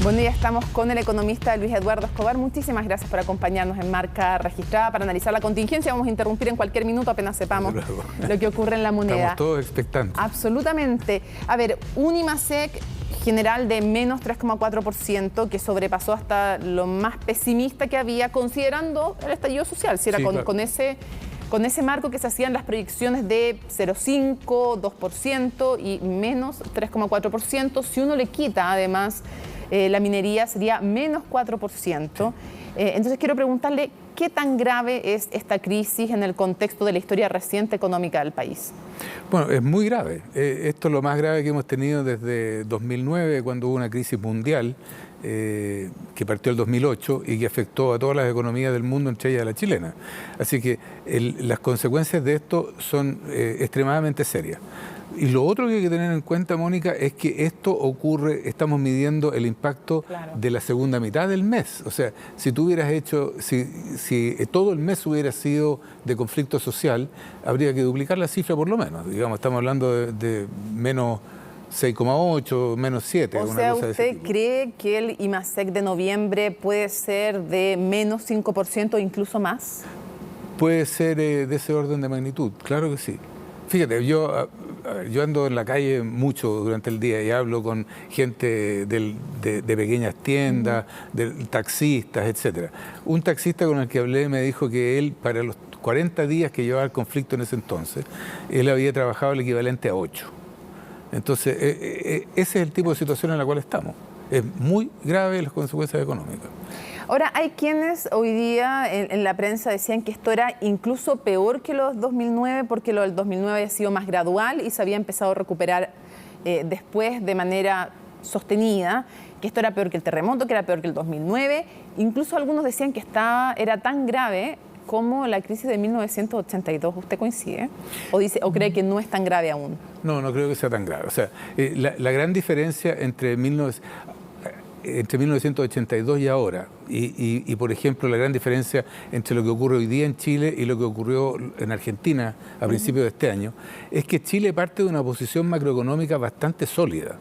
Bueno, ya estamos con el economista Luis Eduardo Escobar. Muchísimas gracias por acompañarnos en Marca Registrada para analizar la contingencia. Vamos a interrumpir en cualquier minuto apenas sepamos lo que ocurre en la moneda. Estamos todos expectantes. Absolutamente. A ver, un IMASEC general de menos 3,4%, que sobrepasó hasta lo más pesimista que había, considerando el estallido social. Si era claro, con ese marco que se hacían las proyecciones de 0,5%, 2% y menos 3,4%. Si uno le quita, además, la minería, sería menos 4%. Entonces quiero preguntarle, ¿qué tan grave es esta crisis en el contexto de la historia reciente económica del país? Bueno, es muy grave. Esto es lo más grave que hemos tenido desde 2009, cuando hubo una crisis mundial que partió el 2008 y que afectó a todas las economías del mundo, entre ellas la chilena. Así que las consecuencias de esto son extremadamente serias. Y lo otro que hay que tener en cuenta, Mónica, es que esto ocurre, estamos midiendo el impacto de la segunda mitad del mes. O sea, si tú hubieras hecho, si todo el mes hubiera sido de conflicto social, habría que duplicar la cifra por lo menos. Digamos, estamos hablando de menos 6,8, menos 7. O sea, ¿usted cree que el IMASEC de noviembre puede ser de menos 5% o incluso más? Puede ser de ese orden de magnitud, claro que sí. Fíjate, yo ando en la calle mucho durante el día y hablo con gente de pequeñas tiendas, de taxistas, etcétera. Un taxista con el que hablé me dijo que él, para los 40 días que llevaba el conflicto en ese entonces, él había trabajado el equivalente a 8. Entonces, ese es el tipo de situación en la cual estamos. Es muy grave las consecuencias económicas. Ahora, hay quienes hoy día en la prensa decían que esto era incluso peor que lo del 2009, porque lo del 2009 había sido más gradual y se había empezado a recuperar después de manera sostenida, que esto era peor que el terremoto, que era peor que el 2009. Incluso algunos decían que era tan grave como la crisis de 1982. ¿Usted coincide? ¿O cree que no es tan grave aún? No, no creo que sea tan grave. O sea, la gran diferencia entre 1982 y ahora, y por ejemplo la gran diferencia entre lo que ocurre hoy día en Chile y lo que ocurrió en Argentina a principios de este año, es que Chile parte de una posición macroeconómica bastante sólida.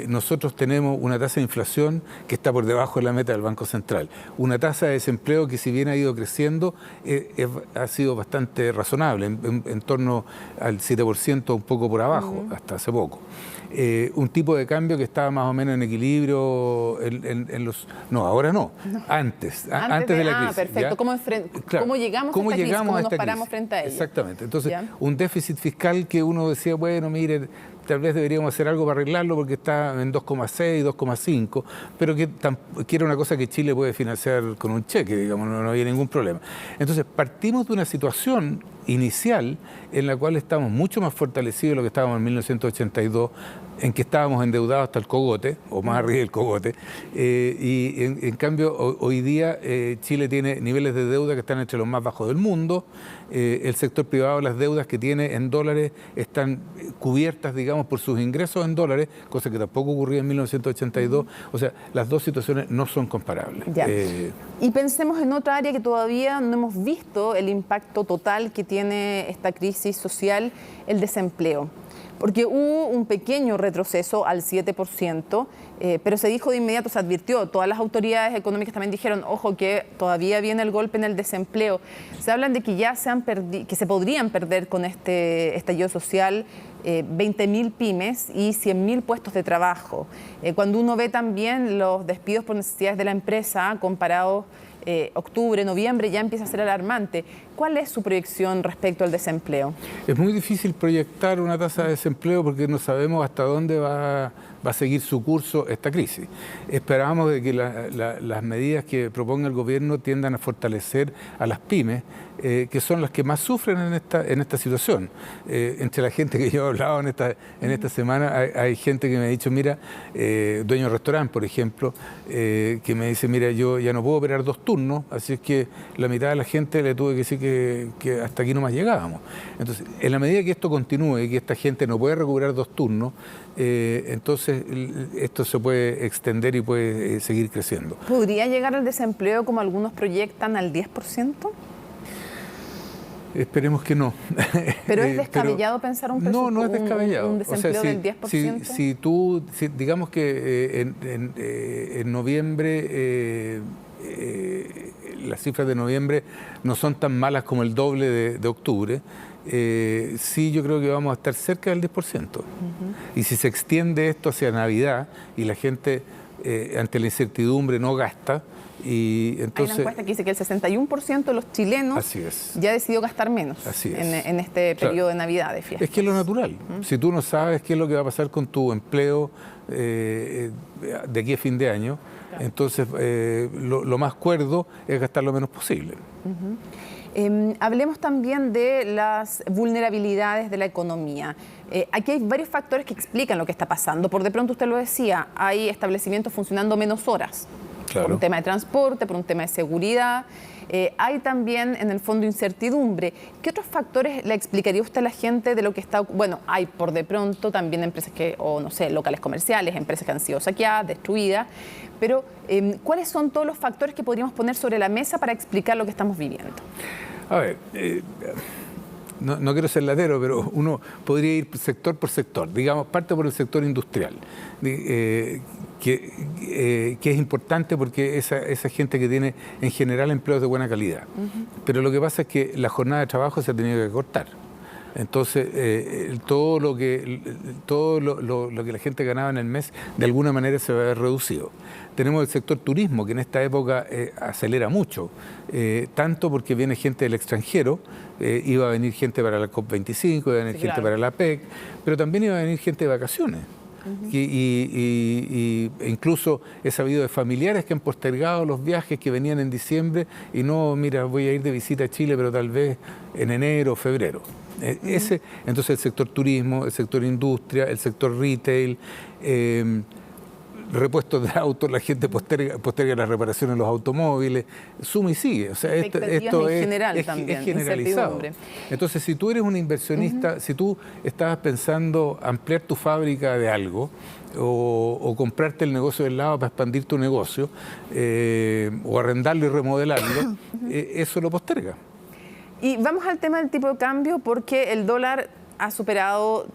Nosotros tenemos una tasa de inflación que está por debajo de la meta del Banco Central, una tasa de desempleo que, si bien ha ido creciendo, ha sido bastante razonable, en torno al 7%, un poco por abajo, hasta hace poco. Un tipo de cambio que estaba más o menos en equilibrio en los... No, ahora no, antes de la crisis. Perfecto. ¿Cómo llegamos a esta crisis? ¿Cómo nos paramos frente a ella? Exactamente. Entonces, un déficit fiscal que uno decía, bueno, mire, tal vez deberíamos hacer algo para arreglarlo porque está en 2,6, 2,5, pero que era una cosa que Chile puede financiar con un cheque, digamos, no había ningún problema. Entonces, partimos de una situación inicial en la cual estamos mucho más fortalecidos de lo que estábamos en 1982, en que estábamos endeudados hasta el cogote, o más arriba del cogote, y en cambio hoy día Chile tiene niveles de deuda que están entre los más bajos del mundo. El sector privado, las deudas que tiene en dólares están cubiertas, digamos, por sus ingresos en dólares, cosa que tampoco ocurría en 1982. O sea, las dos situaciones no son comparables. Y pensemos en otra área que todavía no hemos visto el impacto total que tiene esta crisis social, el desempleo. Porque hubo un pequeño retroceso al 7%, pero se dijo de inmediato, se advirtió, todas las autoridades económicas también dijeron, ojo, que todavía viene el golpe en el desempleo. Se hablan de que ya que se podrían perder con este estallido social 20.000 pymes y 100.000 puestos de trabajo. Cuando uno ve también los despidos por necesidades de la empresa comparados octubre, noviembre, ya empieza a ser alarmante. ¿Cuál es su proyección respecto al desempleo? Es muy difícil proyectar una tasa de desempleo porque no sabemos hasta dónde va a seguir su curso esta crisis. Esperamos de que las medidas que proponga el gobierno tiendan a fortalecer a las pymes, que son las que más sufren en esta situación. Entre la gente que yo he hablado en esta semana, hay gente que me ha dicho, mira, dueño de restaurante, por ejemplo, que me dice, mira, yo ya no puedo operar 2 turnos, así es que la mitad de la gente le tuve que decir que hasta aquí nomás llegábamos. Entonces, en la medida que esto continúe y que esta gente no puede recuperar 2 turnos, entonces esto se puede extender y puede seguir creciendo. ¿Podría llegar al desempleo, como algunos proyectan, al 10%? Esperemos que no. ¿Pero es descabellado pensar un No, no es descabellado. un desempleo del 10%? Si digamos que en noviembre, las cifras de noviembre no son tan malas como el doble de octubre, sí yo creo que vamos a estar cerca del 10%. Y si se extiende esto hacia Navidad y la gente ante la incertidumbre no gasta, y entonces, hay una encuesta que dice que el 61% de los chilenos ya decidió gastar menos en este periodo de Navidad, de fiesta. Es que es lo natural. Si tú no sabes qué es lo que va a pasar con tu empleo de aquí a fin de año, entonces lo más cuerdo es gastar lo menos posible. Hablemos también de las vulnerabilidades de la economía. Aquí hay varios factores que explican lo que está pasando. Por de pronto usted lo decía, hay establecimientos funcionando menos horas. Por un tema de transporte, por un tema de seguridad. Hay también, en el fondo, incertidumbre. ¿Qué otros factores le explicaría usted a la gente de lo que está...? Bueno, hay por de pronto también empresas que, o no sé, locales comerciales, empresas que han sido saqueadas, destruidas. Pero, ¿cuáles son todos los factores que podríamos poner sobre la mesa para explicar lo que estamos viviendo? A ver... No quiero ser latero, pero uno podría ir sector por sector. Digamos, parte por el sector industrial, que es importante porque esa gente que tiene en general empleos de buena calidad. Pero lo que pasa es que la jornada de trabajo se ha tenido que cortar. Entonces, todo lo que la gente ganaba en el mes, de alguna manera se va a ver reducido. Tenemos el sector turismo, que en esta época acelera mucho, tanto porque viene gente del extranjero, iba a venir gente para la COP25, iba a venir gente para la PEC, pero también iba a venir gente de vacaciones. E incluso he sabido de familiares que han postergado los viajes que venían en diciembre y no, mira, voy a ir de visita a Chile, pero tal vez en enero o febrero. Entonces el sector turismo, el sector industria, el sector retail, repuestos de autos, la gente posterga las reparaciones de los automóviles, suma y sigue. O sea, esto es generalizado. Entonces, si tú eres un inversionista, si tú estabas pensando ampliar tu fábrica de algo o comprarte el negocio del lado para expandir tu negocio, o arrendarlo y remodelarlo, eso lo posterga. Y vamos al tema del tipo de cambio, porque el dólar ha superado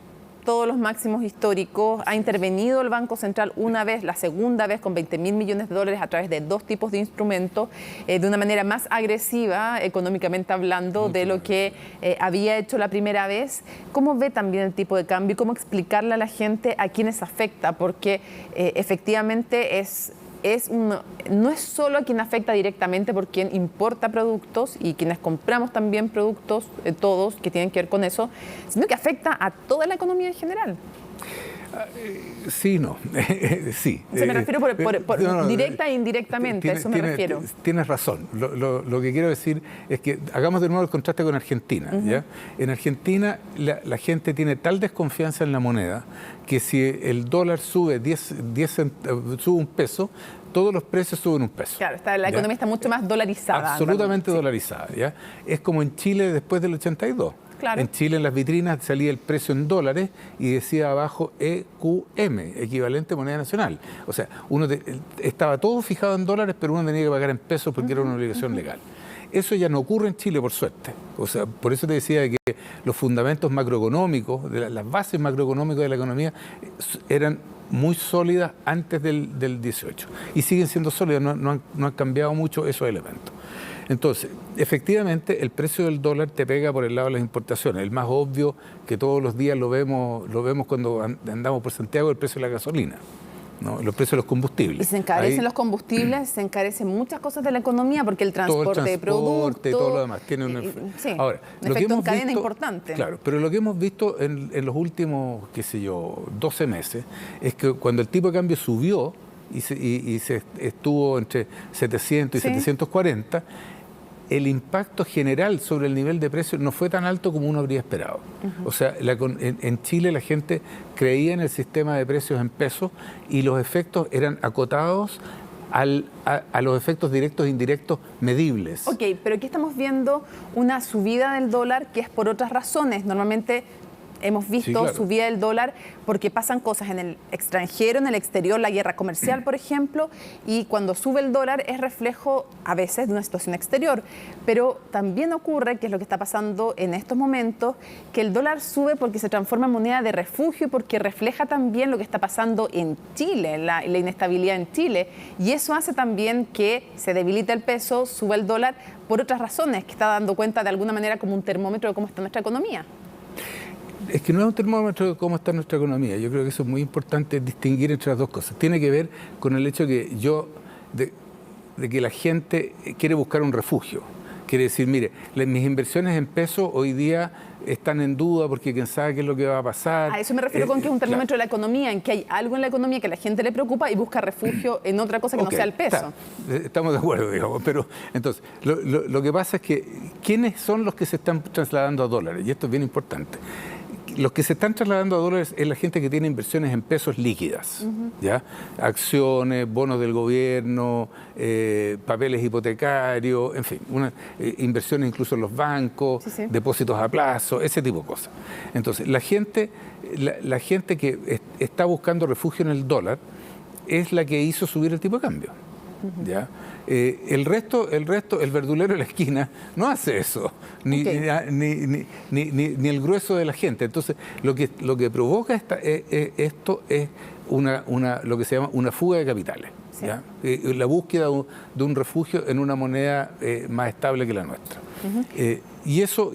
todos los máximos históricos. Ha intervenido el Banco Central una vez, la segunda vez, con 20.000 millones de dólares a través de dos tipos de instrumentos, de una manera más agresiva, económicamente hablando, de lo que había hecho la primera vez. ¿Cómo ve también el tipo de cambio y cómo explicarle a la gente a quiénes afecta? Porque efectivamente no es solo a quien afecta directamente por quien importa productos y quienes compramos también productos, todos que tienen que ver con eso, sino que afecta a toda la economía en general. Sí, no. Sí. O sea, me refiero por directa e indirectamente, a eso me refiero. Tienes razón. Lo que quiero decir es que hagamos de nuevo el contraste con Argentina. ¿Ya? En Argentina la gente tiene tal desconfianza en la moneda que si el dólar sube sube un peso, todos los precios suben un peso. Claro, la economía está mucho más dolarizada. Absolutamente dolarizada. ¿Ya? Es como en Chile después del 82. Claro. En Chile, en las vitrinas, salía el precio en dólares y decía abajo EQM, equivalente a moneda nacional. O sea, estaba todo fijado en dólares, pero uno tenía que pagar en pesos porque era una obligación legal. Eso ya no ocurre en Chile, por suerte. O sea, por eso te decía que los fundamentos macroeconómicos, las bases macroeconómicas de la economía, eran muy sólidas antes del 18. Y siguen siendo sólidas, no han cambiado mucho esos elementos. Entonces, efectivamente, el precio del dólar te pega por el lado de las importaciones. El más obvio, que todos los días lo vemos cuando andamos por Santiago, el precio de la gasolina, ¿no? Los precios de los combustibles. Y se encarecen los combustibles, se encarecen muchas cosas de la economía, porque el transporte de productos... todo lo demás tiene un efecto en cadena importante. Claro, pero lo que hemos visto en los últimos, 12 meses, es que cuando el tipo de cambio subió y se estuvo entre 700 y 740, el impacto general sobre el nivel de precios no fue tan alto como uno habría esperado. O sea, en Chile la gente creía en el sistema de precios en pesos y los efectos eran acotados a los efectos directos e indirectos medibles. Ok, pero aquí estamos viendo una subida del dólar que es por otras razones. Normalmente Hemos visto Sí, claro. subida del dólar porque pasan cosas en el extranjero, en el exterior, la guerra comercial, por ejemplo, y cuando sube el dólar es reflejo a veces de una situación exterior. Pero también ocurre, que es lo que está pasando en estos momentos, que el dólar sube porque se transforma en moneda de refugio y porque refleja también lo que está pasando en Chile, la inestabilidad en Chile. Y eso hace también que se debilite el peso, suba el dólar por otras razones, que está dando cuenta de alguna manera como un termómetro de cómo está nuestra economía. Es que no es un termómetro de cómo está nuestra economía. Yo creo que eso es muy importante distinguir entre las dos cosas. Tiene que ver con el hecho de que la gente quiere buscar un refugio. Quiere decir, mire, mis inversiones en pesos hoy día están en duda porque quién sabe qué es lo que va a pasar. A eso me refiero con que es un termómetro de la economía, en que hay algo en la economía que a la gente le preocupa y busca refugio en otra cosa que no sea el peso. Estamos de acuerdo, digamos. Pero entonces, lo que pasa es que, ¿quiénes son los que se están trasladando a dólares? Y esto es bien importante. Los que se están trasladando a dólares es la gente que tiene inversiones en pesos líquidas, ¿ya? Acciones, bonos del gobierno, papeles hipotecarios, en fin, inversiones incluso en los bancos, Sí, sí. depósitos a plazo, ese tipo de cosas. Entonces, la gente que está buscando refugio en el dólar es la que hizo subir el tipo de cambio. ¿Ya? El resto, el verdulero de la esquina no hace eso, ni el grueso de la gente. Entonces, lo que provoca esto es lo que se llama una fuga de capitales. Sí. ¿Ya? La búsqueda de un refugio en una moneda más estable que la nuestra. Y eso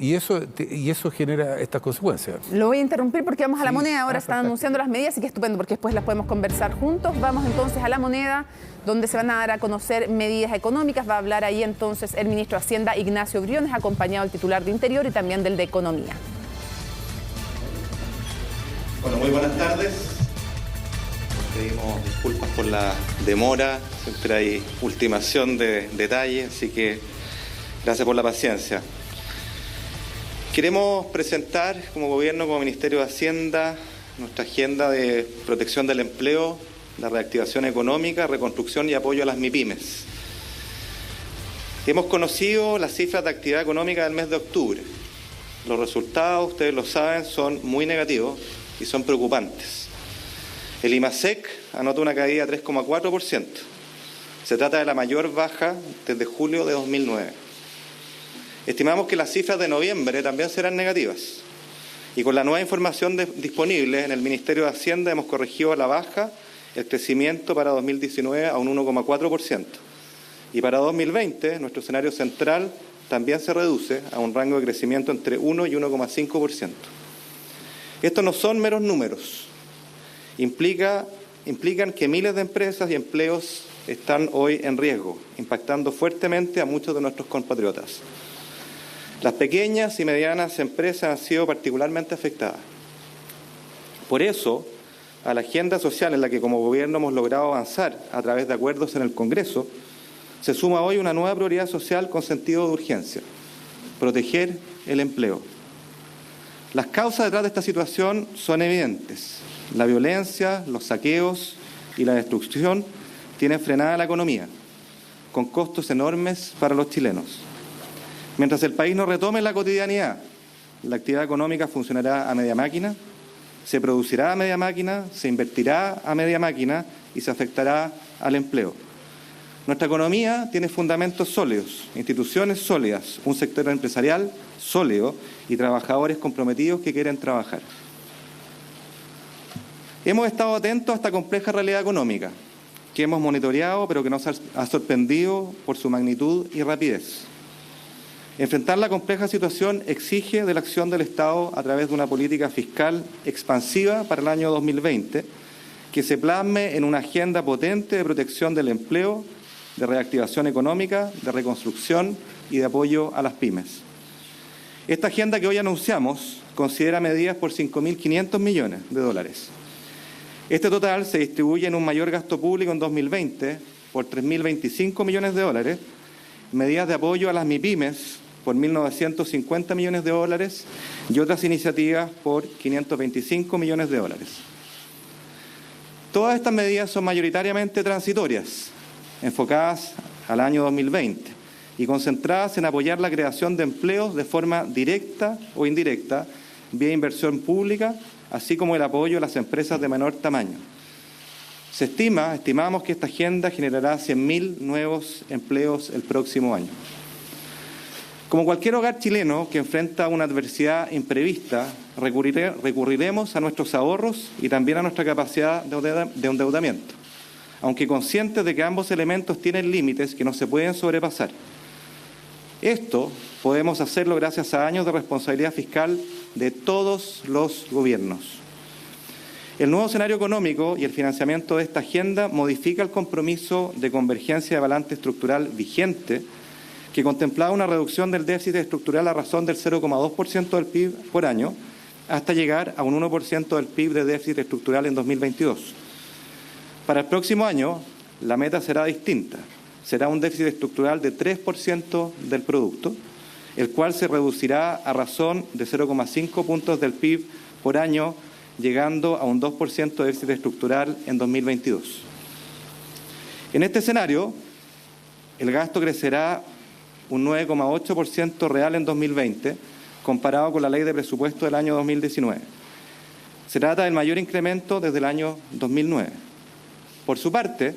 genera estas consecuencias. Lo voy a interrumpir porque vamos a la Sí. moneda. Ahora están Fantástico. anunciando las medidas, así que estupendo porque después las podemos conversar juntos. Vamos entonces a la moneda, donde se van a dar a conocer medidas económicas. Va a hablar ahí entonces el ministro de Hacienda, Ignacio Briones, acompañado del titular de Interior y también del de Economía. Bueno, muy buenas tardes. Pedimos disculpas por la demora, siempre hay ultimación de detalles, así que gracias por la paciencia. Queremos presentar como Gobierno, como Ministerio de Hacienda, nuestra agenda de protección del empleo, la reactivación económica, reconstrucción y apoyo a las MIPYMES. Hemos conocido las cifras de actividad económica del mes de octubre. Los resultados, ustedes lo saben, son muy negativos y son preocupantes. El IMASEC anota una caída de 3,4%. Se trata de la mayor baja desde julio de 2009. Estimamos que las cifras de noviembre también serán negativas. Y con la nueva información disponible en el Ministerio de Hacienda hemos corregido a la baja el crecimiento para 2019 a un 1,4%. Y para 2020 nuestro escenario central también se reduce a un rango de crecimiento entre 1 y 1,5%. Estos no son meros números. Implican que miles de empresas y empleos están hoy en riesgo, impactando fuertemente a muchos de nuestros compatriotas. Las pequeñas y medianas empresas han sido particularmente afectadas. Por eso, a la agenda social en la que como Gobierno hemos logrado avanzar a través de acuerdos en el Congreso, se suma hoy una nueva prioridad social con sentido de urgencia: proteger el empleo. Las causas detrás de esta situación son evidentes. La violencia, los saqueos y la destrucción tienen frenada la economía, con costos enormes para los chilenos. Mientras el país no retome la cotidianidad, la actividad económica funcionará a media máquina, se producirá a media máquina, se invertirá a media máquina y se afectará al empleo. Nuestra economía tiene fundamentos sólidos, instituciones sólidas, un sector empresarial sólido y trabajadores comprometidos que quieren trabajar. Hemos estado atentos a esta compleja realidad económica, que hemos monitoreado pero que nos ha sorprendido por su magnitud y rapidez. Enfrentar la compleja situación exige de la acción del Estado a través de una política fiscal expansiva para el año 2020, que se plasme en una agenda potente de protección del empleo, de reactivación económica, de reconstrucción y de apoyo a las pymes. Esta agenda que hoy anunciamos considera medidas por 5.500 millones de dólares. Este total se distribuye en un mayor gasto público en 2020 por 3.025 millones de dólares, medidas de apoyo a las MIPYMES por 1.950 millones de dólares y otras iniciativas por 525 millones de dólares. Todas estas medidas son mayoritariamente transitorias, enfocadas al año 2020 y concentradas en apoyar la creación de empleos de forma directa o indirecta vía inversión pública, así como el apoyo a las empresas de menor tamaño. Estimamos que esta agenda generará 100.000 nuevos empleos el próximo año. Como cualquier hogar chileno que enfrenta una adversidad imprevista, recurriremos a nuestros ahorros y también a nuestra capacidad de endeudamiento, aunque conscientes de que ambos elementos tienen límites que no se pueden sobrepasar. Esto podemos hacerlo gracias a años de responsabilidad fiscal de todos los gobiernos. El nuevo escenario económico y el financiamiento de esta agenda modifica el compromiso de convergencia de balance estructural vigente, que contemplaba una reducción del déficit estructural a razón del 0,2% del PIB por año, hasta llegar a un 1% del PIB de déficit estructural en 2022. Para el próximo año, la meta será distinta. Será un déficit estructural de 3% del producto, el cual se reducirá a razón de 0,5 puntos del PIB por año, llegando a un 2% de déficit estructural en 2022. En este escenario, el gasto crecerá un 9,8% real en 2020, comparado con la ley de presupuesto del año 2019. Se trata del mayor incremento desde el año 2009. Por su parte,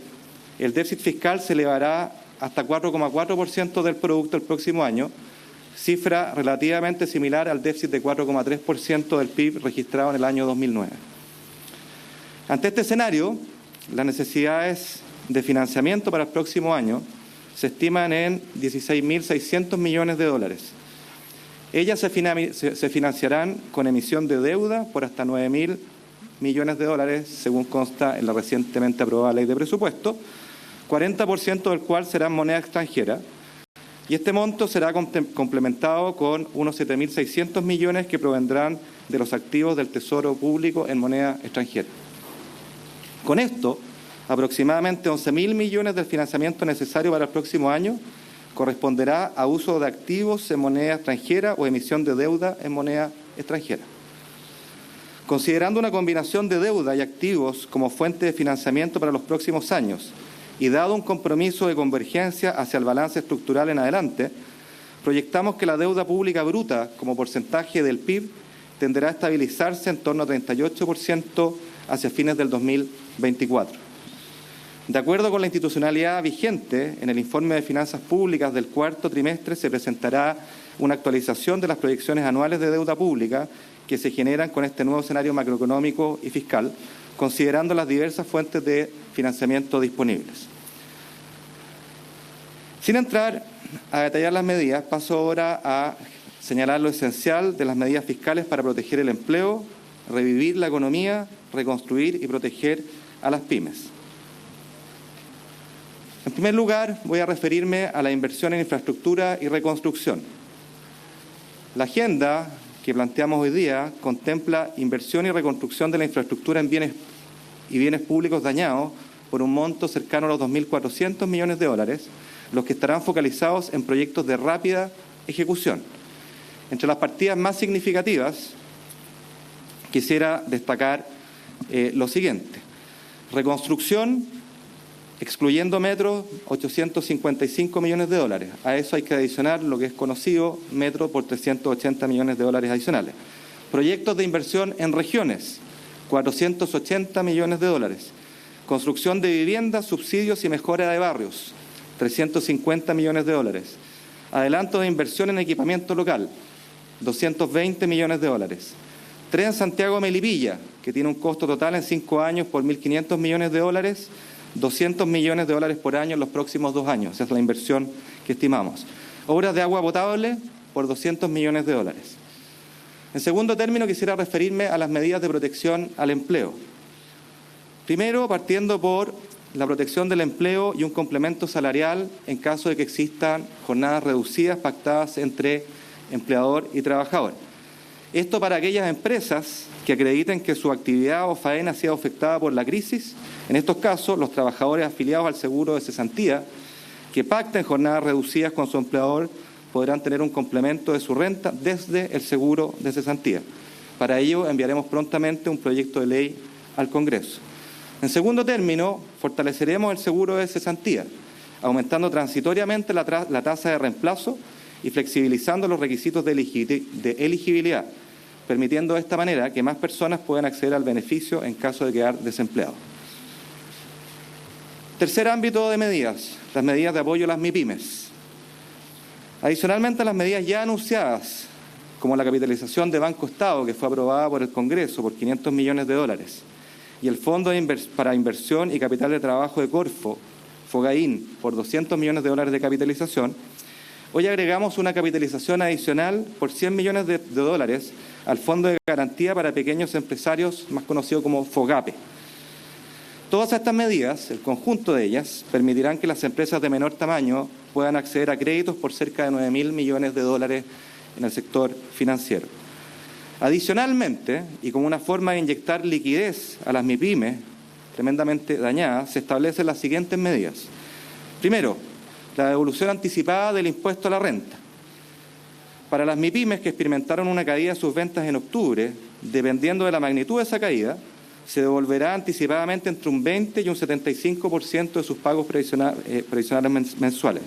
el déficit fiscal se elevará hasta 4,4% del producto el próximo año, cifra relativamente similar al déficit de 4,3% del PIB registrado en el año 2009. Ante este escenario, las necesidades de financiamiento para el próximo año se estiman en 16.600 millones de dólares. Ellas se financiarán con emisión de deuda por hasta 9.000 millones de dólares, según consta en la recientemente aprobada ley de presupuesto, 40% del cual será en moneda extranjera, y este monto será complementado con unos 7.600 millones que provendrán de los activos del Tesoro Público en moneda extranjera. Con esto, aproximadamente 11.000 millones del financiamiento necesario para el próximo año corresponderá a uso de activos en moneda extranjera o emisión de deuda en moneda extranjera. Considerando una combinación de deuda y activos como fuente de financiamiento para los próximos años, y dado un compromiso de convergencia hacia el balance estructural en adelante, proyectamos que la deuda pública bruta como porcentaje del PIB tenderá a estabilizarse en torno a 38% hacia fines del 2024. De acuerdo con la institucionalidad vigente, en el informe de finanzas públicas del cuarto trimestre se presentará una actualización de las proyecciones anuales de deuda pública que se generan con este nuevo escenario macroeconómico y fiscal, considerando las diversas fuentes de financiamiento disponibles. Sin entrar a detallar las medidas, paso ahora a señalar lo esencial de las medidas fiscales para proteger el empleo, revivir la economía, reconstruir y proteger a las pymes. En primer lugar, voy a referirme a la inversión en infraestructura y reconstrucción. La agenda que planteamos hoy día contempla inversión y reconstrucción de la infraestructura en bienes públicos dañados por un monto cercano a los 2.400 millones de dólares, los que estarán focalizados en proyectos de rápida ejecución. Entre las partidas más significativas, quisiera destacar lo siguiente. Reconstrucción, excluyendo metro, 855 millones de dólares. A eso hay que adicionar lo que es conocido, metro, por 380 millones de dólares adicionales. Proyectos de inversión en regiones, 480 millones de dólares. Construcción de viviendas, subsidios y mejora de barrios, 350 millones de dólares. Adelanto de inversión en equipamiento local, 220 millones de dólares. Tren Santiago-Melipilla, que tiene un costo total en 5 años por 1.500 millones de dólares, 200 millones de dólares por año en los próximos 2 años. Esa es la inversión que estimamos. Obras de agua potable por 200 millones de dólares. En segundo término, quisiera referirme a las medidas de protección al empleo. Primero, partiendo por la protección del empleo y un complemento salarial en caso de que existan jornadas reducidas pactadas entre empleador y trabajador. Esto para aquellas empresas que acrediten que su actividad o faena ha sido afectada por la crisis. En estos casos, los trabajadores afiliados al seguro de cesantía que pacten jornadas reducidas con su empleador podrán tener un complemento de su renta desde el seguro de cesantía. Para ello, enviaremos prontamente un proyecto de ley al Congreso. En segundo término, fortaleceremos el seguro de cesantía, aumentando transitoriamente la tasa de reemplazo y flexibilizando los requisitos de elegibilidad, permitiendo de esta manera que más personas puedan acceder al beneficio en caso de quedar desempleados. Tercer ámbito de medidas, las medidas de apoyo a las MIPYMES. Adicionalmente a las medidas ya anunciadas, como la capitalización de Banco Estado, que fue aprobada por el Congreso por $500 millones, y el Fondo para Inversión y Capital de Trabajo de Corfo, FOGAIN, por $200 millones de capitalización, hoy agregamos una capitalización adicional por $100 millones al Fondo de Garantía para Pequeños Empresarios, más conocido como FOGAPE. Todas estas medidas, el conjunto de ellas, permitirán que las empresas de menor tamaño puedan acceder a créditos por cerca de $9.000 millones en el sector financiero. Adicionalmente, y como una forma de inyectar liquidez a las MIPYMES tremendamente dañadas, se establecen las siguientes medidas. Primero, la devolución anticipada del impuesto a la renta. Para las MIPYMES que experimentaron una caída de sus ventas en octubre, dependiendo de la magnitud de esa caída, se devolverá anticipadamente entre un 20 y un 75% de sus pagos provisionales mensuales,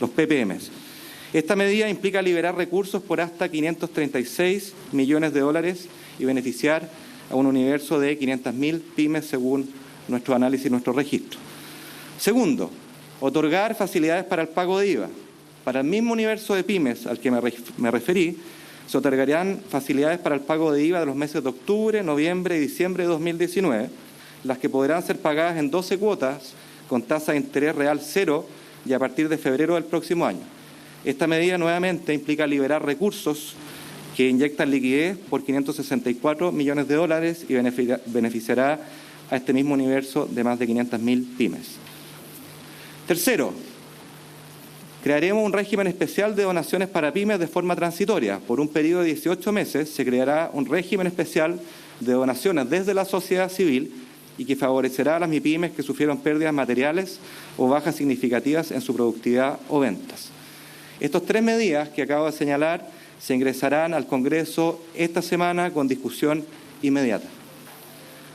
los PPMs. Esta medida implica liberar recursos por hasta $536 millones y beneficiar a un universo de 500.000 pymes según nuestro análisis y nuestro registro. Segundo, otorgar facilidades para el pago de IVA. Para el mismo universo de pymes al que me referí, se otorgarán facilidades para el pago de IVA de los meses de octubre, noviembre y diciembre de 2019, las que podrán ser pagadas en 12 cuotas con tasa de interés real cero y a partir de febrero del próximo año. Esta medida nuevamente implica liberar recursos que inyectan liquidez por $564 millones y beneficiará a este mismo universo de más de 500.000 pymes. Tercero, crearemos un régimen especial de donaciones para pymes de forma transitoria. Por un periodo de 18 meses se creará un régimen especial de donaciones desde la sociedad civil y que favorecerá a las MIPYMES que sufrieron pérdidas materiales o bajas significativas en su productividad o ventas. Estas tres medidas que acabo de señalar se ingresarán al Congreso esta semana con discusión inmediata.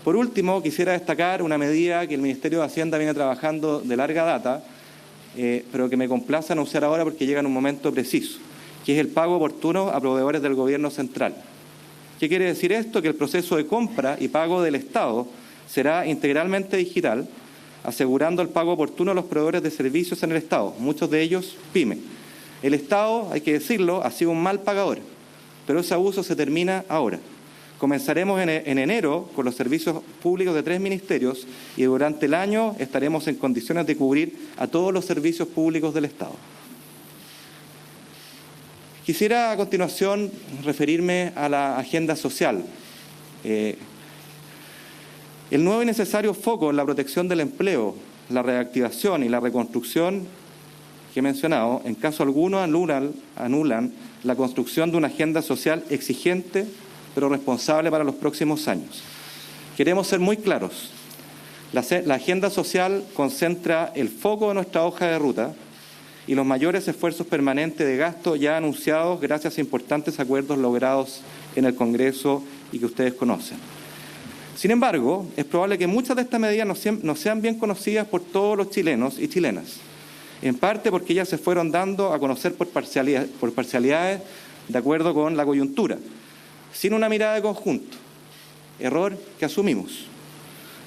Por último, quisiera destacar una medida que el Ministerio de Hacienda viene trabajando de larga data, pero que me complace anunciar ahora porque llega en un momento preciso, que es el pago oportuno a proveedores del Gobierno central. ¿Qué quiere decir esto? Que el proceso de compra y pago del Estado será integralmente digital, asegurando el pago oportuno a los proveedores de servicios en el Estado, muchos de ellos pymes. El Estado, hay que decirlo, ha sido un mal pagador, pero ese abuso se termina ahora. Comenzaremos en enero con los servicios públicos de 3 ministerios y durante el año estaremos en condiciones de cubrir a todos los servicios públicos del Estado. Quisiera a continuación referirme a la agenda social. El nuevo y necesario foco en la protección del empleo, la reactivación y la reconstrucción que he mencionado, en caso alguno anulan la construcción de una agenda social exigente pero responsable para los próximos años. Queremos ser muy claros. La agenda social concentra el foco de nuestra hoja de ruta y los mayores esfuerzos permanentes de gasto ya anunciados gracias a importantes acuerdos logrados en el Congreso y que ustedes conocen. Sin embargo, es probable que muchas de estas medidas no sean bien conocidas por todos los chilenos y chilenas, en parte porque ellas se fueron dando a conocer por parcialidades de acuerdo con la coyuntura, sin una mirada de conjunto, error que asumimos.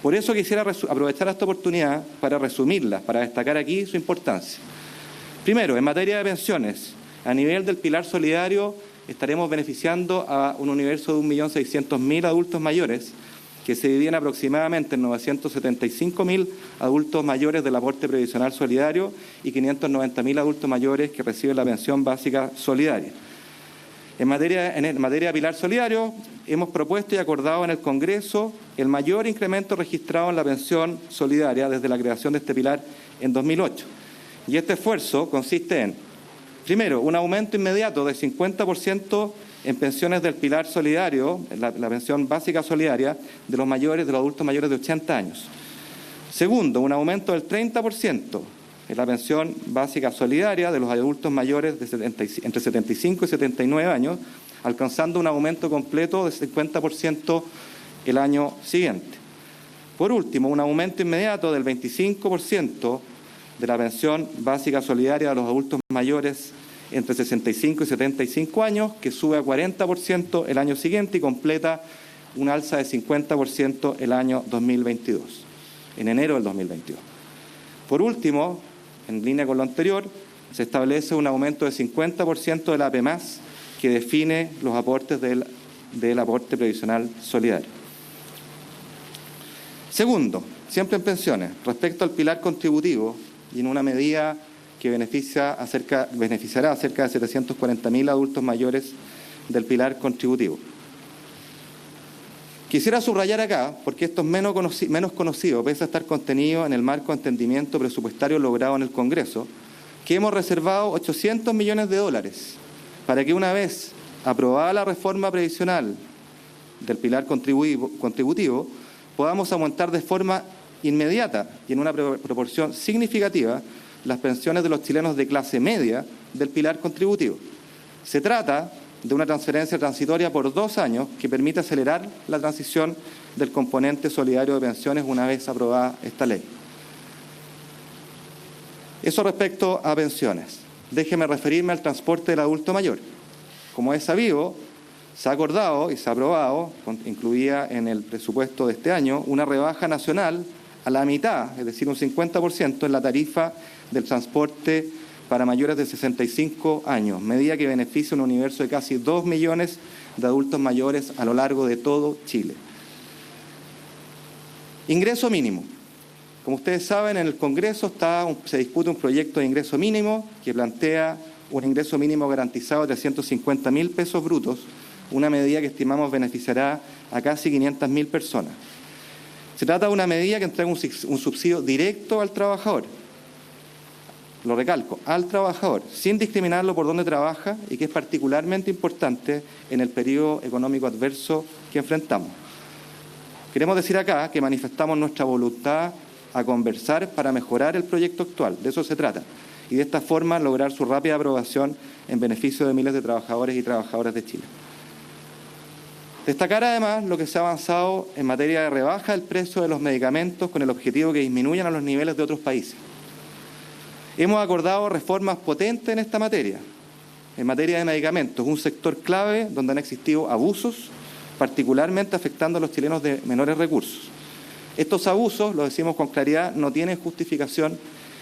Por eso quisiera aprovechar esta oportunidad para resumirlas, para destacar aquí su importancia. Primero, en materia de pensiones, a nivel del pilar solidario estaremos beneficiando a un universo de 1.600.000 adultos mayores que se dividen aproximadamente en 975.000 adultos mayores del aporte previsional solidario y 590.000 adultos mayores que reciben la pensión básica solidaria. En materia de pilar solidario, hemos propuesto y acordado en el Congreso el mayor incremento registrado en la pensión solidaria desde la creación de este pilar en 2008. Y este esfuerzo consiste en, primero, un aumento inmediato de 50% en pensiones del pilar solidario, la pensión básica solidaria, de los adultos mayores de 80 años. Segundo, un aumento del 30% en la pensión básica solidaria de los adultos mayores de entre 75 y 79 años, alcanzando un aumento completo de 50% el año siguiente. Por último, un aumento inmediato del 25% de la pensión básica solidaria de los adultos mayores entre 65 y 75 años, que sube a 40% el año siguiente y completa un alza de 50% el año 2022, en enero del 2022. Por último, en línea con lo anterior, se establece un aumento de 50% de la APE+, que define los aportes del aporte previsional solidario. Segundo, siempre en pensiones, respecto al pilar contributivo y en una medida que beneficiará a cerca de 740.000 adultos mayores del pilar contributivo. Quisiera subrayar acá, porque esto es menos conocido, pese a estar contenido en el marco de entendimiento presupuestario logrado en el Congreso, que hemos reservado 800 millones de dólares para que una vez aprobada la reforma previsional del pilar contributivo, podamos aumentar de forma inmediata y en una proporción significativa las pensiones de los chilenos de clase media del pilar contributivo. Se trata de una transferencia transitoria por 2 años que permite acelerar la transición del componente solidario de pensiones una vez aprobada esta ley. Eso respecto a pensiones. Déjeme referirme al transporte del adulto mayor. Como es sabido, se ha acordado y se ha aprobado, incluida en el presupuesto de este año, una rebaja nacional a la mitad, es decir, un 50% en la tarifa del transporte para mayores de 65 años, medida que beneficia un universo de casi 2 millones de adultos mayores a lo largo de todo Chile. Ingreso mínimo. Como ustedes saben, en el Congreso se discute un proyecto de ingreso mínimo que plantea un ingreso mínimo garantizado de 350.000 pesos brutos, una medida que estimamos beneficiará a casi 500.000 personas. Se trata de una medida que entrega un subsidio directo al trabajador, lo recalco, al trabajador, sin discriminarlo por dónde trabaja y que es particularmente importante en el periodo económico adverso que enfrentamos. Queremos decir acá que manifestamos nuestra voluntad a conversar para mejorar el proyecto actual, de eso se trata, y de esta forma lograr su rápida aprobación en beneficio de miles de trabajadores y trabajadoras de Chile. Destacar además lo que se ha avanzado en materia de rebaja del precio de los medicamentos con el objetivo que disminuyan a los niveles de otros países. Hemos acordado reformas potentes en esta materia, en materia de medicamentos, un sector clave donde han existido abusos, particularmente afectando a los chilenos de menores recursos. Estos abusos, lo decimos con claridad, no tienen justificación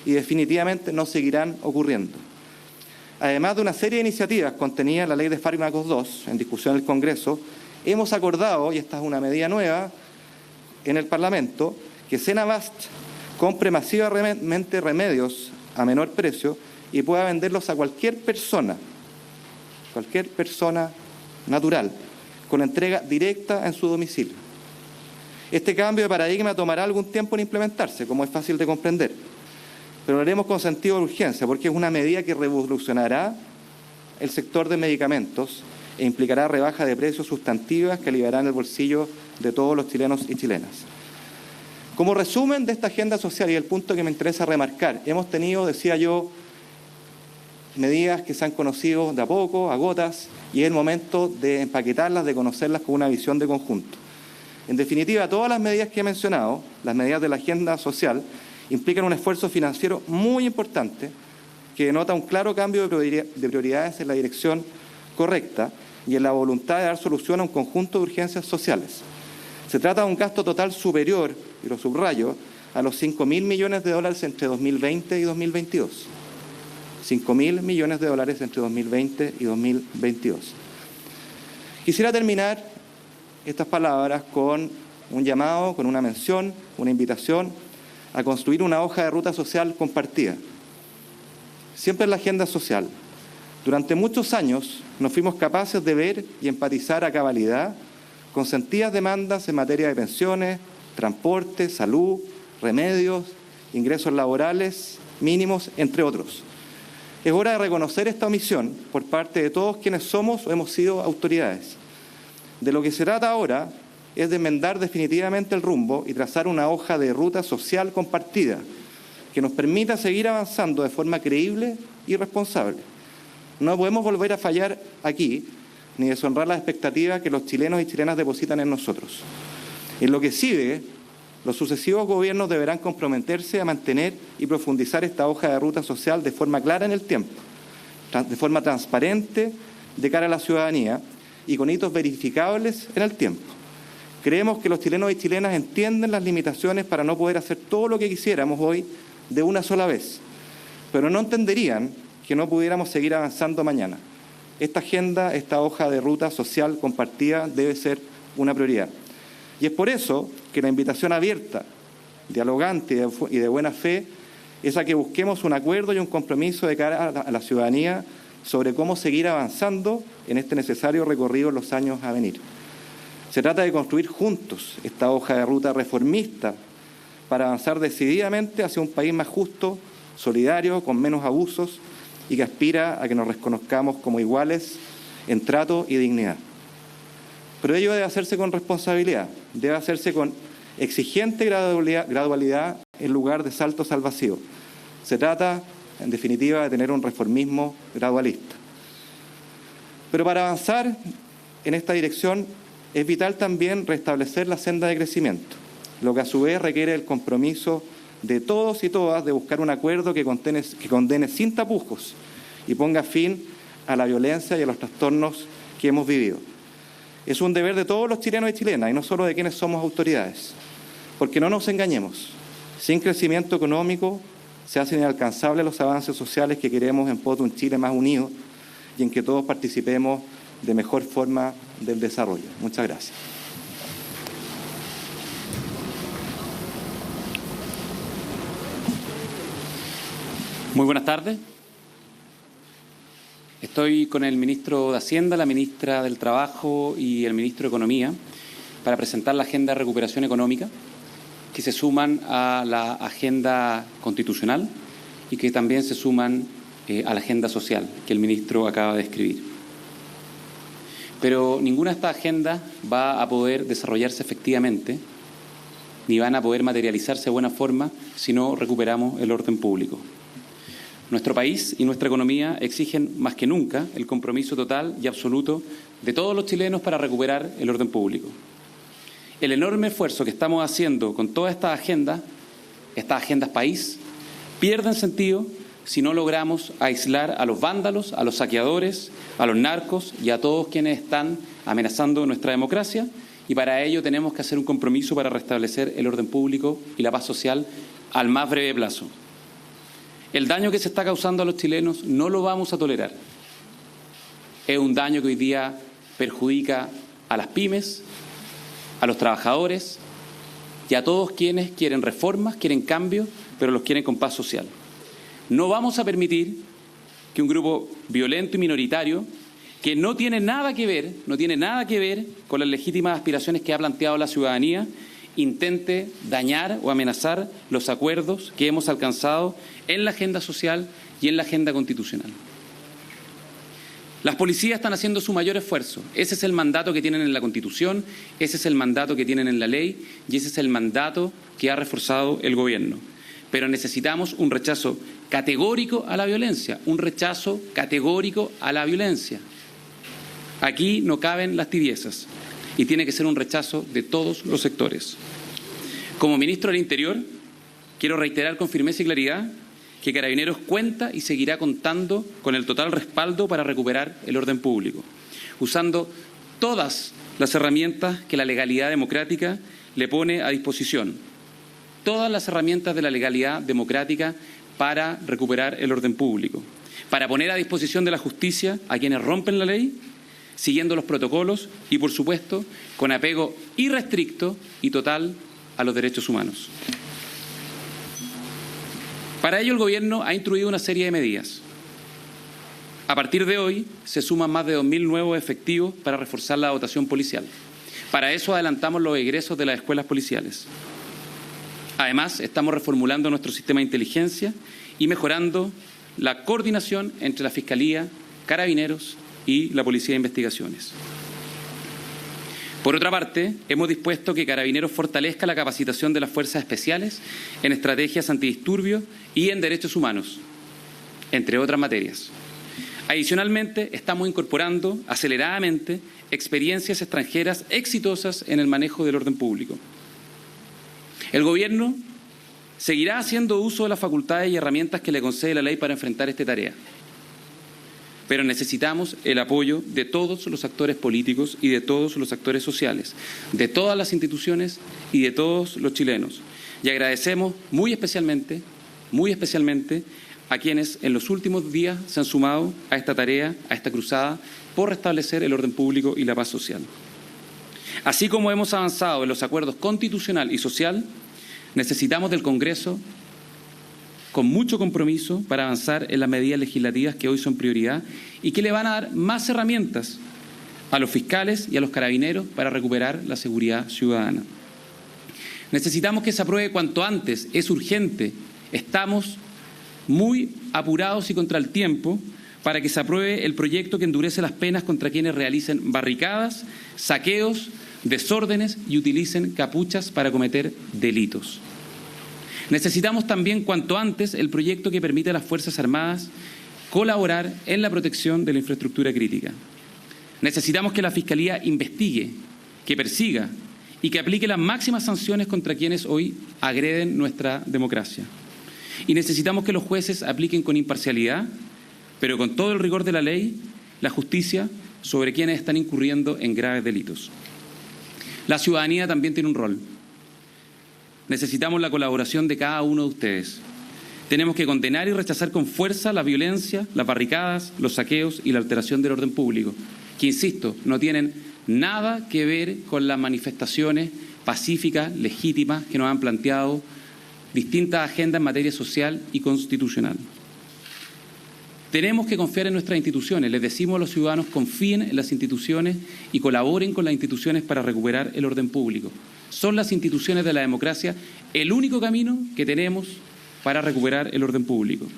y definitivamente no seguirán ocurriendo. Además de una serie de iniciativas contenidas en la Ley de Fármacos 2, en discusión en el Congreso, hemos acordado, y esta es una medida nueva en el Parlamento, que Senabast compre masivamente remedios a menor precio y pueda venderlos a cualquier persona natural, con entrega directa en su domicilio. Este cambio de paradigma tomará algún tiempo en implementarse, como es fácil de comprender, pero lo haremos con sentido de urgencia, porque es una medida que revolucionará el sector de medicamentos e implicará rebajas de precios sustantivas que aliviarán el bolsillo de todos los chilenos y chilenas. Como resumen de esta agenda social y el punto que me interesa remarcar, hemos tenido, decía yo, medidas que se han conocido de a poco, a gotas, y es el momento de empaquetarlas, de conocerlas con una visión de conjunto. En definitiva, todas las medidas que he mencionado, las medidas de la agenda social, implican un esfuerzo financiero muy importante que denota un claro cambio de prioridades en la dirección correcta y en la voluntad de dar solución a un conjunto de urgencias sociales. Se trata de un gasto total superior, y lo subrayo, a los 5.000 millones de dólares entre 2020 y 2022. 5.000 millones de dólares entre 2020 y 2022. Quisiera terminar estas palabras con un llamado, con una mención, una invitación a construir una hoja de ruta social compartida. Siempre en la agenda social. Durante muchos años nos fuimos capaces de ver y empatizar a cabalidad con sentidas demandas en materia de pensiones, transporte, salud, remedios, ingresos laborales mínimos, entre otros. Es hora de reconocer esta omisión por parte de todos quienes somos o hemos sido autoridades. De lo que se trata ahora es de enmendar definitivamente el rumbo y trazar una hoja de ruta social compartida que nos permita seguir avanzando de forma creíble y responsable. No podemos volver a fallar aquí ni deshonrar las expectativas que los chilenos y chilenas depositan en nosotros. En lo que sigue, los sucesivos gobiernos deberán comprometerse a mantener y profundizar esta hoja de ruta social de forma clara en el tiempo, de forma transparente de cara a la ciudadanía y con hitos verificables en el tiempo. Creemos que los chilenos y chilenas entienden las limitaciones para no poder hacer todo lo que quisiéramos hoy de una sola vez, pero no entenderían que no pudiéramos seguir avanzando mañana. Esta agenda, esta hoja de ruta social compartida debe ser una prioridad. Y es por eso que la invitación abierta, dialogante y de buena fe es a que busquemos un acuerdo y un compromiso de cara a la ciudadanía sobre cómo seguir avanzando en este necesario recorrido en los años a venir. Se trata de construir juntos esta hoja de ruta reformista para avanzar decididamente hacia un país más justo, solidario, con menos abusos y que aspira a que nos reconozcamos como iguales en trato y dignidad. Pero ello debe hacerse con responsabilidad, debe hacerse con exigente gradualidad en lugar de saltos al vacío. Se trata, en definitiva, de tener un reformismo gradualista. Pero para avanzar en esta dirección es vital también restablecer la senda de crecimiento, lo que a su vez requiere el compromiso de todos y todas de buscar un acuerdo que condene sin tapujos y ponga fin a la violencia y a los trastornos que hemos vivido. Es un deber de todos los chilenos y chilenas, y no solo de quienes somos autoridades, porque no nos engañemos, sin crecimiento económico se hacen inalcanzables los avances sociales que queremos en pos de un Chile más unido y en que todos participemos de mejor forma del desarrollo. Muchas gracias. Muy buenas tardes. Estoy con el ministro de Hacienda, la ministra del Trabajo y el ministro de Economía para presentar la Agenda de Recuperación Económica, que se suman a la agenda constitucional y que también se suman a la agenda social que el ministro acaba de escribir. Pero ninguna de estas agendas va a poder desarrollarse efectivamente, ni van a poder materializarse de buena forma si no recuperamos el orden público. Nuestro país y nuestra economía exigen más que nunca el compromiso total y absoluto de todos los chilenos para recuperar el orden público. El enorme esfuerzo que estamos haciendo con todas estas agendas país, pierden sentido si no logramos aislar a los vándalos, a los saqueadores, a los narcos y a todos quienes están amenazando nuestra democracia, y para ello tenemos que hacer un compromiso para restablecer el orden público y la paz social al más breve plazo. El daño que se está causando a los chilenos no lo vamos a tolerar. Es un daño que hoy día perjudica a las pymes, a los trabajadores y a todos quienes quieren reformas, quieren cambios, pero los quieren con paz social. No vamos a permitir que un grupo violento y minoritario, que no tiene nada que ver con las legítimas aspiraciones que ha planteado la ciudadanía, intente dañar o amenazar los acuerdos que hemos alcanzado en la agenda social y en la agenda constitucional. Las policías están haciendo su mayor esfuerzo. Ese es el mandato que tienen en la Constitución, ese es el mandato que tienen en la ley y ese es el mandato que ha reforzado el Gobierno. Pero necesitamos un rechazo categórico a la violencia, un rechazo categórico a la violencia. Aquí no caben las tibiezas y tiene que ser un rechazo de todos los sectores. Como ministro del Interior, quiero reiterar con firmeza y claridad que Carabineros cuenta y seguirá contando con el total respaldo para recuperar el orden público, usando todas las herramientas que la legalidad democrática le pone a disposición, todas las herramientas de la legalidad democrática para recuperar el orden público, para poner a disposición de la justicia a quienes rompen la ley, siguiendo los protocolos y, por supuesto, con apego irrestricto y total a los derechos humanos. Para ello, el Gobierno ha instruido una serie de medidas. A partir de hoy, se suman más de 2.000 nuevos efectivos para reforzar la dotación policial. Para eso adelantamos los egresos de las escuelas policiales. Además, estamos reformulando nuestro sistema de inteligencia y mejorando la coordinación entre la Fiscalía, Carabineros y la Policía de Investigaciones. Por otra parte, hemos dispuesto que Carabineros fortalezca la capacitación de las fuerzas especiales en estrategias antidisturbios y en derechos humanos, entre otras materias. Adicionalmente, estamos incorporando aceleradamente experiencias extranjeras exitosas en el manejo del orden público. El Gobierno seguirá haciendo uso de las facultades y herramientas que le concede la ley para enfrentar esta tarea. pero necesitamos el apoyo de todos los actores políticos y de todos los actores sociales, de todas las instituciones y de todos los chilenos. Y agradecemos muy especialmente a quienes en los últimos días se han sumado a esta tarea, a esta cruzada, por restablecer el orden público y la paz social. Así como hemos avanzado en los acuerdos constitucional y social, necesitamos del Congreso con mucho compromiso para avanzar en las medidas legislativas que hoy son prioridad y que le van a dar más herramientas a los fiscales y a los carabineros para recuperar la seguridad ciudadana. Necesitamos que se apruebe cuanto antes, es urgente. Estamos muy apurados y contra el tiempo para que se apruebe el proyecto que endurece las penas contra quienes realicen barricadas, saqueos, desórdenes y utilicen capuchas para cometer delitos. Necesitamos también cuanto antes el proyecto que permite a las Fuerzas Armadas colaborar en la protección de la infraestructura crítica. Necesitamos que la Fiscalía investigue, que persiga y que aplique las máximas sanciones contra quienes hoy agreden nuestra democracia. Y necesitamos que los jueces apliquen con imparcialidad, pero con todo el rigor de la ley, la justicia sobre quienes están incurriendo en graves delitos. La ciudadanía también tiene un rol. Necesitamos la colaboración de cada uno de ustedes. Tenemos que condenar y rechazar con fuerza la violencia, las barricadas, los saqueos y la alteración del orden público, que, insisto, no tienen nada que ver con las manifestaciones pacíficas, legítimas, que nos han planteado distintas agendas en materia social y constitucional. Tenemos que confiar en nuestras instituciones. Les decimos a los ciudadanos, confíen en las instituciones y colaboren con las instituciones para recuperar el orden público. Son las instituciones de la democracia el único camino que tenemos para recuperar el orden público.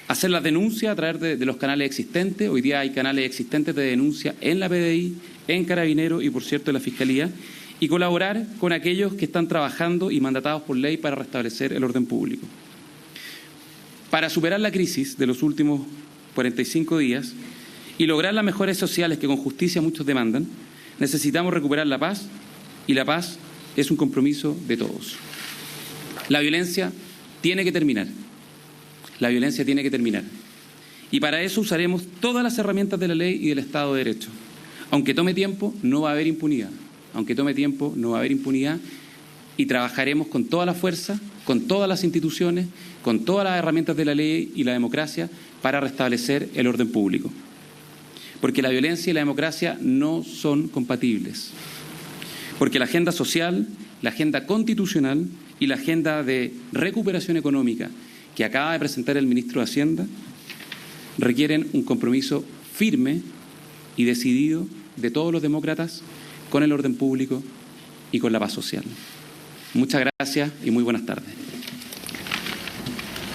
Hacer las denuncias a través de los canales existentes. Hoy día hay canales existentes de denuncia en la PDI, en Carabineros y, por cierto, en la Fiscalía. Y colaborar con aquellos que están trabajando y mandatados por ley para restablecer el orden público. Para superar la crisis de los últimos 45 días y lograr las mejoras sociales que con justicia muchos demandan, necesitamos recuperar la paz, y la paz es un compromiso de todos. La violencia tiene que terminar. La violencia tiene que terminar. Y para eso usaremos todas las herramientas de la ley y del Estado de Derecho. Aunque tome tiempo, no va a haber impunidad. Aunque tome tiempo, no va a haber impunidad. Y trabajaremos con toda la fuerza, con todas las instituciones, con todas las herramientas de la ley y la democracia para restablecer el orden público. Porque la violencia y la democracia no son compatibles. Porque la agenda social, la agenda constitucional y la agenda de recuperación económica que acaba de presentar el ministro de Hacienda requieren un compromiso firme y decidido de todos los demócratas con el orden público y con la paz social. Muchas gracias y muy buenas tardes.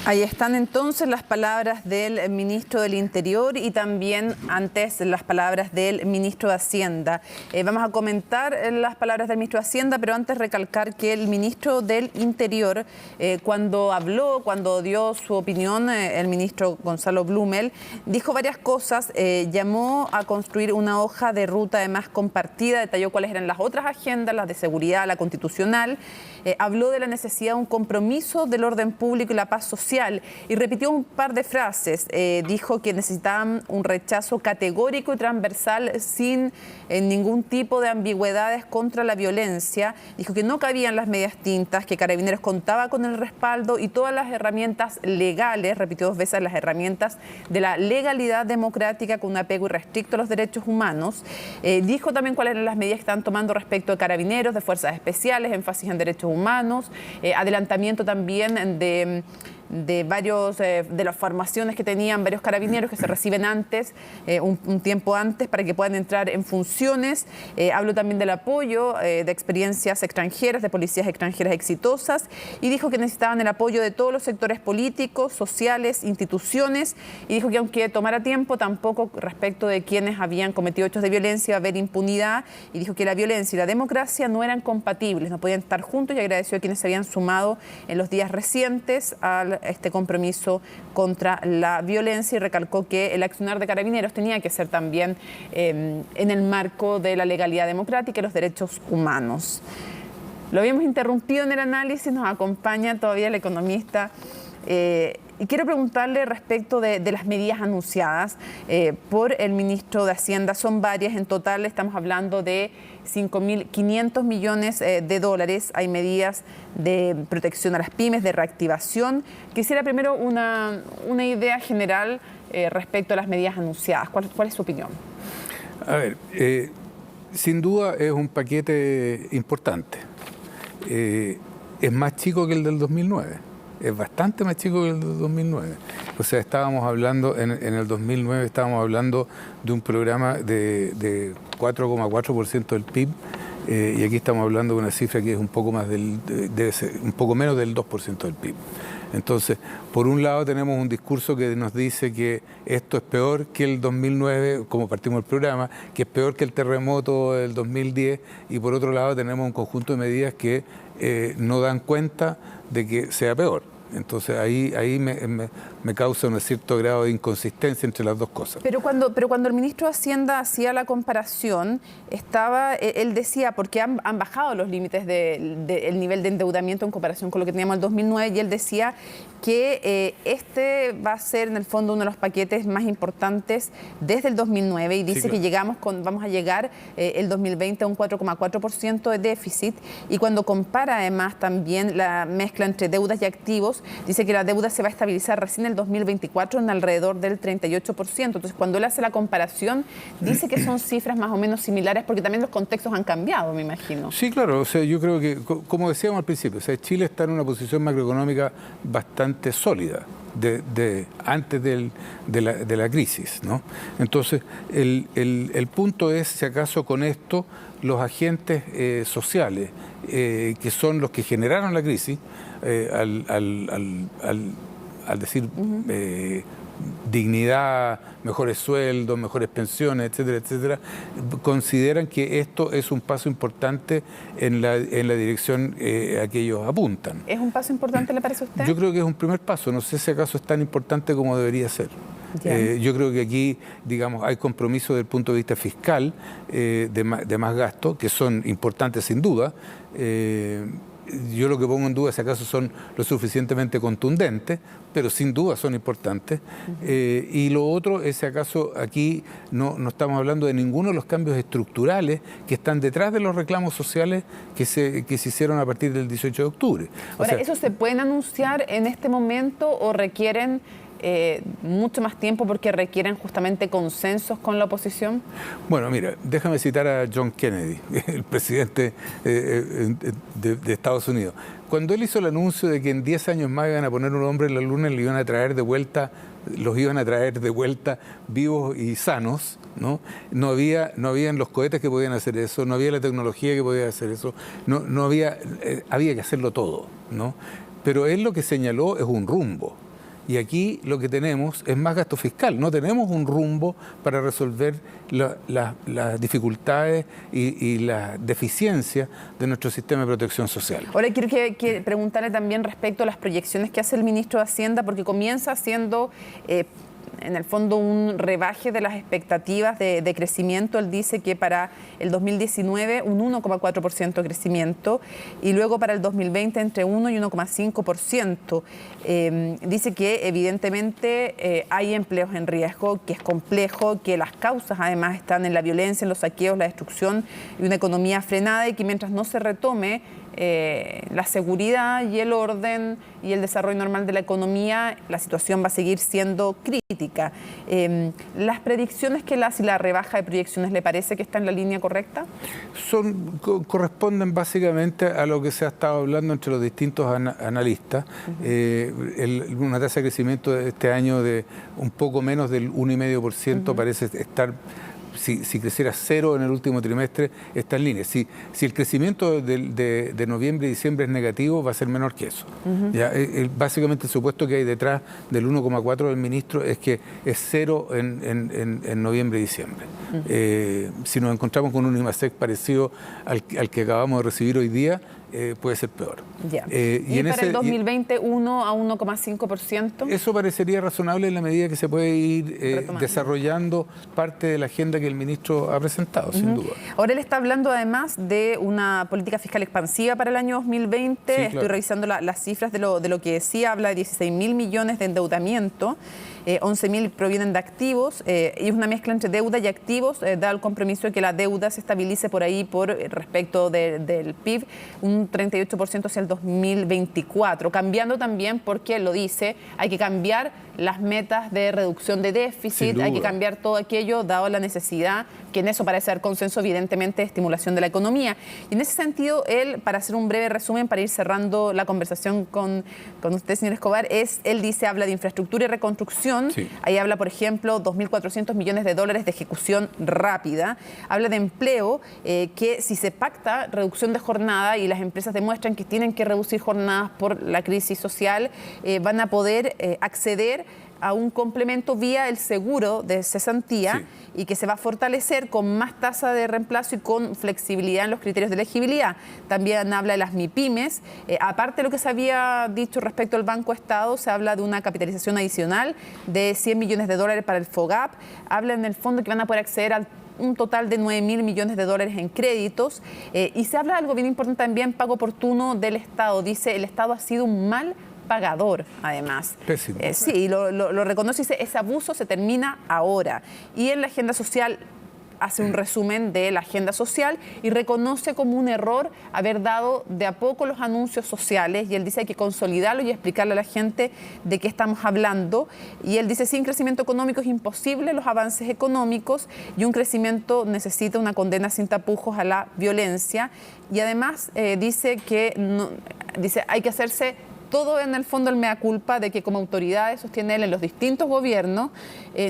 Ahí están entonces las palabras del ministro del Interior y también antes las palabras del ministro de Hacienda. Vamos a comentar las palabras del ministro de Hacienda, pero antes recalcar que el ministro del Interior, cuando dio su opinión, el ministro Gonzalo Blumel, dijo varias cosas, llamó a construir una hoja de ruta además compartida, detalló cuáles eran las otras agendas, las de seguridad, la constitucional, habló de la necesidad de un compromiso del orden público y la paz social, y repitió un par de frases. Dijo que necesitaban un rechazo categórico y transversal sin ningún tipo de ambigüedades contra la violencia. Dijo que no cabían las medias tintas, que Carabineros contaba con el respaldo y todas las herramientas legales, repitió 2 veces las herramientas de la legalidad democrática con un apego irrestricto a los derechos humanos. Dijo también cuáles eran las medidas que están tomando respecto de Carabineros, de fuerzas especiales, énfasis en derechos humanos, adelantamiento también de las formaciones que tenían varios carabineros que se reciben antes, un tiempo antes, para que puedan entrar en funciones. Habló también del apoyo de experiencias extranjeras, de policías extranjeras exitosas, y dijo que necesitaban el apoyo de todos los sectores políticos, sociales, instituciones, y dijo que aunque tomara tiempo, tampoco respecto de quienes habían cometido hechos de violencia iba a haber impunidad, y dijo que la violencia y la democracia no eran compatibles, no podían estar juntos, y agradeció a quienes se habían sumado en los días recientes a este compromiso contra la violencia, y recalcó que el accionar de Carabineros tenía que ser también en el marco de la legalidad democrática y los derechos humanos. Lo habíamos interrumpido en el análisis, nos acompaña todavía el economista Y quiero preguntarle respecto de las medidas anunciadas por el ministro de Hacienda. Son varias, en total estamos hablando de 5.500 millones de dólares. Hay medidas de protección a las pymes, de reactivación. Quisiera primero una idea general respecto a las medidas anunciadas. ¿Cuál es su opinión? A ver, sin duda es un paquete importante. Es más chico que el del 2009. Es bastante más chico que el del 2009. O sea, estábamos hablando, en el 2009 estábamos hablando de un programa de 4,4% del PIB, y aquí estamos hablando de una cifra que es un poco más debe ser un poco menos del 2% del PIB. Entonces, por un lado tenemos un discurso que nos dice que esto es peor que el 2009, como partimos el programa, que es peor que el terremoto del 2010, y por otro lado tenemos un conjunto de medidas que no dan cuenta de que sea peor. Entonces ahí me causa un cierto grado de inconsistencia entre las dos cosas. Pero cuando el ministro de Hacienda hacía la comparación, él decía, porque han bajado los límites del nivel de endeudamiento en comparación con lo que teníamos en el 2009, y él decía que este va a ser en el fondo uno de los paquetes más importantes desde el 2009, y dice sí, claro, que vamos a llegar el 2020 a un 4,4% de déficit, y cuando compara además también la mezcla entre deudas y activos, dice que la deuda se va a estabilizar recién en el 2024 en alrededor del 38%. Entonces, cuando él hace la comparación, dice que son cifras más o menos similares, porque también los contextos han cambiado, me imagino. Sí, claro. O sea, yo creo que, como decíamos al principio, o sea, Chile está en una posición macroeconómica bastante sólida antes de la crisis, ¿no? Entonces, el punto es, si acaso con esto, los agentes sociales, que son los que generaron la crisis, al decir dignidad, mejores sueldos, mejores pensiones, etcétera, etcétera, consideran que esto es un paso importante en la dirección a que ellos apuntan. ¿Es un paso importante, le parece a usted? Yo creo que es un primer paso. No sé si acaso es tan importante como debería ser. Yo creo que aquí, digamos, hay compromisos desde el punto de vista fiscal de más gasto, que son importantes sin duda. Yo lo que pongo en duda es si acaso son lo suficientemente contundentes, pero sin duda son importantes. Y lo otro es si acaso aquí no estamos hablando de ninguno de los cambios estructurales que están detrás de los reclamos sociales que se hicieron a partir del 18 de octubre. Ahora, ¿esos se pueden anunciar en este momento o requieren mucho más tiempo porque requieren justamente consensos con la oposición? Bueno, mira, déjame citar a John Kennedy, el presidente de Estados Unidos. Cuando él hizo el anuncio de que en 10 años más iban a poner un hombre en la luna y los iban a traer de vuelta vivos y sanos, ¿no? No habían los cohetes que podían hacer eso, no había la tecnología que podía hacer eso, había que hacerlo todo, ¿no? Pero él lo que señaló es un rumbo. Y aquí lo que tenemos es más gasto fiscal. No tenemos un rumbo para resolver las dificultades y las deficiencias de nuestro sistema de protección social. Ahora quiero que preguntarle también respecto a las proyecciones que hace el ministro de Hacienda, porque comienza haciendo en el fondo un rebaje de las expectativas de crecimiento. Él dice que para el 2019 un 1,4% de crecimiento y luego para el 2020 entre 1 y 1,5%. Dice que evidentemente hay empleos en riesgo, que es complejo, que las causas además están en la violencia, en los saqueos, la destrucción y una economía frenada, y que mientras no se retome la seguridad y el orden y el desarrollo normal de la economía, la situación va a seguir siendo crítica. ¿Las predicciones que él hace y la rebaja de proyecciones, le parece que está en la línea correcta? Corresponden básicamente a lo que se ha estado hablando entre los distintos analistas. Una tasa de crecimiento de este año de un poco menos del 1,5% parece estar... Si creciera 0 en el último trimestre, está en línea. Si el crecimiento de noviembre y diciembre es negativo, va a ser menor que eso. ¿Ya? Básicamente el supuesto que hay detrás del 1,4 del ministro es que es 0 en noviembre y diciembre. Si nos encontramos con un IMASEC parecido al que acabamos de recibir hoy día, puede ser peor. Ya. ¿Y para el 2020 1 a 1,5%? Eso parecería razonable en la medida que se puede ir desarrollando parte de la agenda que el ministro ha presentado, sin duda. Ahora él está hablando además de una política fiscal expansiva para el año 2020. Sí, claro. Estoy revisando las cifras de lo que decía. Habla de 16.000 millones de endeudamiento. 11.000 provienen de activos y es una mezcla entre deuda y activos, da el compromiso de que la deuda se estabilice por ahí respecto del PIB, un 38% hacia el 2024, cambiando también porque lo dice, hay que cambiar las metas de reducción de déficit, hay que cambiar todo aquello dado la necesidad, que en eso parece haber consenso evidentemente, de estimulación de la economía. Y en ese sentido, él, para hacer un breve resumen, para ir cerrando la conversación con usted, señor Escobar, él dice, habla de infraestructura y reconstrucción, ahí habla, por ejemplo, 2.400 millones de dólares de ejecución rápida, habla de empleo, que si se pacta reducción de jornada y las empresas demuestran que tienen que reducir jornadas por la crisis social, van a poder acceder a un complemento vía el seguro de cesantía y que se va a fortalecer con más tasa de reemplazo y con flexibilidad en los criterios de elegibilidad. También habla de las MIPYMES. Aparte de lo que se había dicho respecto al Banco Estado, se habla de una capitalización adicional de 100 millones de dólares para el FOGAP. Habla en el fondo que van a poder acceder al un total de 9.000 millones de dólares en créditos. Y se habla de algo bien importante también, pago oportuno del Estado. Dice, el Estado ha sido un mal pagador, además. Pésimo. Sí, lo reconoce y dice, ese abuso se termina ahora. Y en la agenda social hace un resumen de la agenda social y reconoce como un error haber dado de a poco los anuncios sociales, y él dice hay que consolidarlo y explicarle a la gente de qué estamos hablando, y él dice sin crecimiento económico es imposible los avances económicos, y un crecimiento necesita una condena sin tapujos a la violencia, y además dice que hay que hacerse todo en el fondo el mea culpa de que como autoridades, sostiene él, en los distintos gobiernos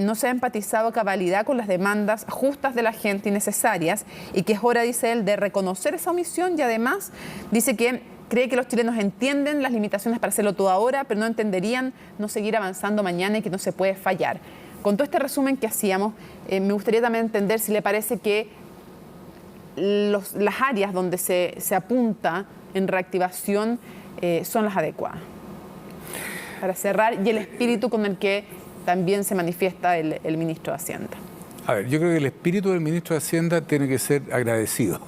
no se ha empatizado a cabalidad con las demandas justas de la gente y necesarias, y que es hora, dice él, de reconocer esa omisión, y además dice que cree que los chilenos entienden las limitaciones para hacerlo todo ahora, pero no entenderían no seguir avanzando mañana y que no se puede fallar. Con todo este resumen que hacíamos, me gustaría también entender si le parece que las áreas donde se apunta en reactivación son las adecuadas. Para cerrar, y el espíritu con el que también se manifiesta el ministro de Hacienda. A ver, yo creo que el espíritu del ministro de Hacienda tiene que ser agradecido.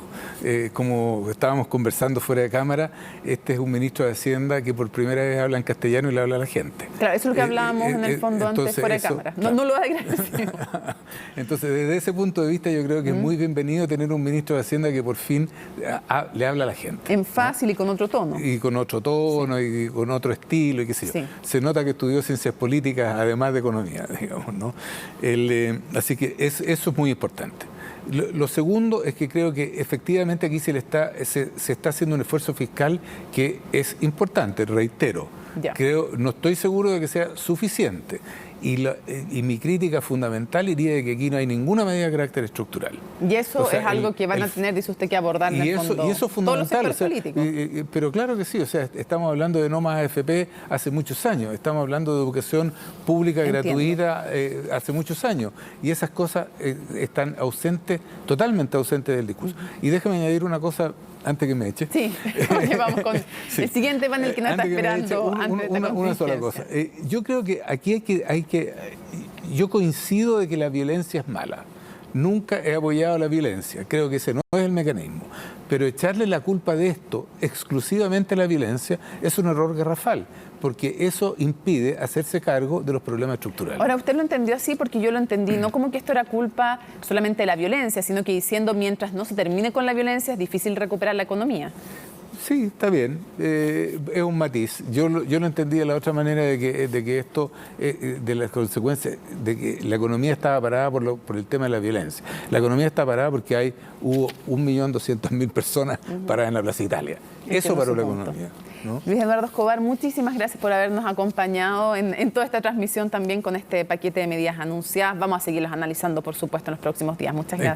Como estábamos conversando fuera de cámara, este es un ministro de Hacienda que por primera vez habla en castellano y le habla a la gente. Claro, eso es lo que hablábamos en el fondo antes fuera de cámara. Claro. No lo agradecido. Entonces, desde ese punto de vista, yo creo que es muy bienvenido tener un ministro de Hacienda que por fin le habla a la gente. En fácil, ¿no? Y con otro tono. Y con otro tono, y con otro estilo, y qué sé yo. Se nota que estudió ciencias políticas, además de economía, digamos, ¿no? Así que eso es muy importante. Lo segundo es que creo que efectivamente aquí se está haciendo un esfuerzo fiscal que es importante, reitero. No estoy seguro de que sea suficiente. Y mi crítica fundamental iría de que aquí no hay ninguna medida de carácter estructural. Y eso es algo que van a tener, dice usted, que abordar en el fondo. Y eso es fundamental. Todos los sectores políticos. Pero claro que sí, estamos hablando de no más AFP hace muchos años, estamos hablando de educación pública gratuita hace muchos años, y esas cosas están totalmente ausentes del discurso. Y déjame añadir una cosa antes que me eche. Sí, vamos con el siguiente panel que nos está esperando. Una sola cosa. Yo creo que aquí yo coincido de que la violencia es mala. Nunca he apoyado la violencia. Creo que ese no es el mecanismo. Pero echarle la culpa de esto exclusivamente a la violencia es un error garrafal, porque eso impide hacerse cargo de los problemas estructurales. Ahora, usted lo entendió así, porque yo lo entendí, no como que esto era culpa solamente de la violencia, sino que diciendo mientras no se termine con la violencia es difícil recuperar la economía. Sí, está bien, es un matiz. Yo lo entendí de la otra manera de que esto, de las consecuencias, de que la economía estaba parada por el tema de la violencia. La economía está parada porque hubo 1.200.000 personas paradas en la Plaza Italia. Eso paró la economía, ¿no? Luis Eduardo Escobar, muchísimas gracias por habernos acompañado en toda esta transmisión también con este paquete de medidas anunciadas. Vamos a seguirlas analizando, por supuesto, en los próximos días. Muchas gracias.